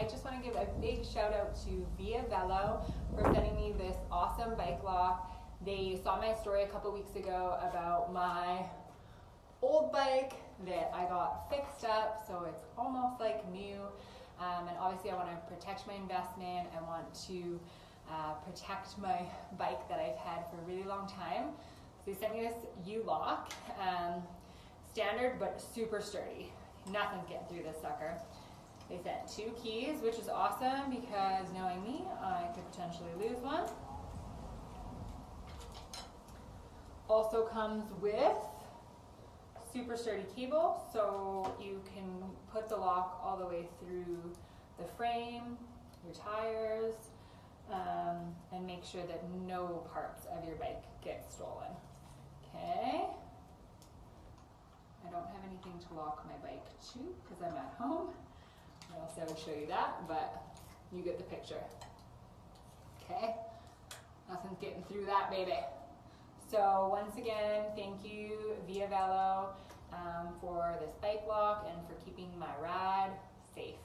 I just want to give a big shout out to Velo for sending me this awesome bike lock. They saw my story a couple weeks ago about my old bike that I got fixed up, so it's almost like new. And obviously I want to protect my investment. I want to protect my bike that I've had for a really long time. So they sent me this U-lock, standard but super sturdy. Nothing's getting through this sucker. They sent 2 keys, which is awesome because knowing me, I could potentially lose one. Also comes with super sturdy cable, so you can put the lock all the way through the frame, your tires, and make sure that no parts of your bike get stolen. Okay. I don't have anything to lock my bike to because I'm at home. I also would show you that, but you get the picture. Okay. Nothing's getting through that, baby. So once again, thank you Velo for this bike lock and for keeping my ride safe.